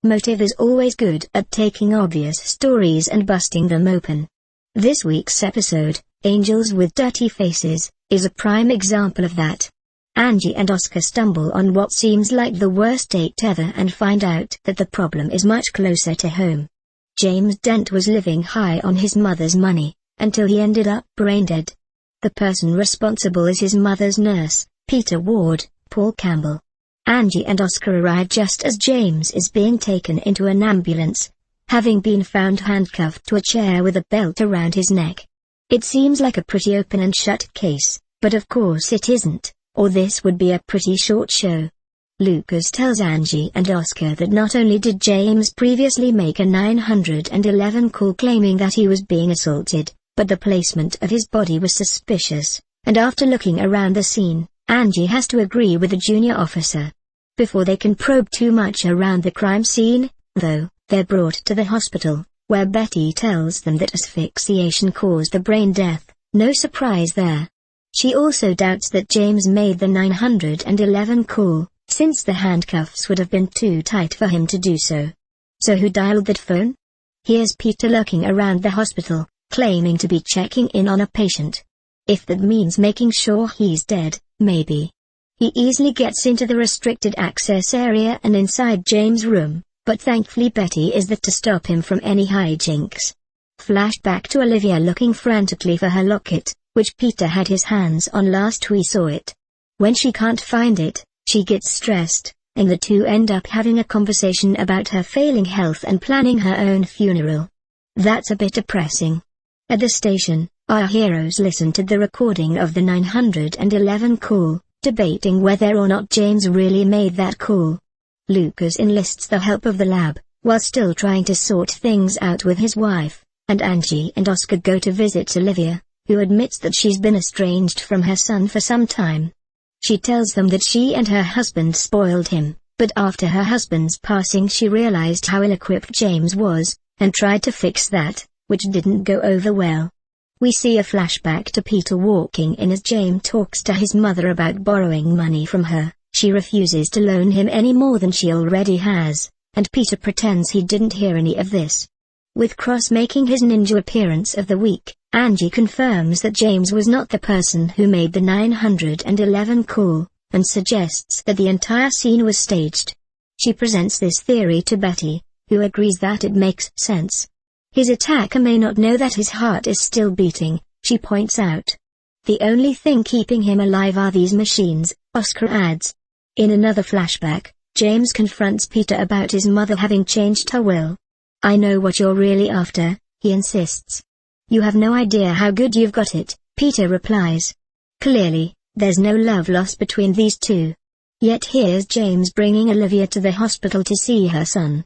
Motive is always good at taking obvious stories and busting them open. This week's episode, Angels with Dirty Faces, is a prime example of that. Angie and Oscar stumble on what seems like the worst date ever and find out that the problem is much closer to home. James Dent was living high on his mother's money, until he ended up brain dead. The person responsible is his mother's nurse, Peter Ward, Paul Campbell. Angie and Oscar arrive just as James is being taken into an ambulance, having been found handcuffed to a chair with a belt around his neck. It seems like a pretty open and shut case, but of course it isn't, or this would be a pretty short show. Lucas tells Angie and Oscar that not only did James previously make a 911 call claiming that he was being assaulted, but the placement of his body was suspicious, and after looking around the scene, Angie has to agree with the junior officer. Before they can probe too much around the crime scene, though, they're brought to the hospital, where Betty tells them that asphyxiation caused the brain death. No surprise there. She also doubts that James made the 911 call, since the handcuffs would have been too tight for him to do so. So who dialed that phone? Here's Peter lurking around the hospital, claiming to be checking in on a patient. If that means making sure he's dead, maybe. He easily gets into the restricted access area and inside James' room, but thankfully Betty is there to stop him from any hijinks. Flashback to Olivia looking frantically for her locket, which Peter had his hands on last we saw it. When she can't find it, she gets stressed, and the two end up having a conversation about her failing health and planning her own funeral. That's a bit depressing. At the station, our heroes listen to the recording of the 911 call, debating whether or not James really made that call. Lucas enlists the help of the lab, while still trying to sort things out with his wife, and Angie and Oscar go to visit Olivia, who admits that she's been estranged from her son for some time. She tells them that she and her husband spoiled him, but after her husband's passing she realized how ill-equipped James was, and tried to fix that, which didn't go over well. We see a flashback to Peter walking in as James talks to his mother about borrowing money from her. She refuses to loan him any more than she already has, and Peter pretends he didn't hear any of this. With Cross making his ninja appearance of the week, Angie confirms that James was not the person who made the 911 call, and suggests that the entire scene was staged. She presents this theory to Betty, who agrees that it makes sense. His attacker may not know that his heart is still beating, she points out. The only thing keeping him alive are these machines, Oscar adds. In another flashback, James confronts Peter about his mother having changed her will. "I know what you're really after," he insists. "You have no idea how good you've got it," Peter replies. Clearly, there's no love lost between these two. Yet here's James bringing Olivia to the hospital to see her son.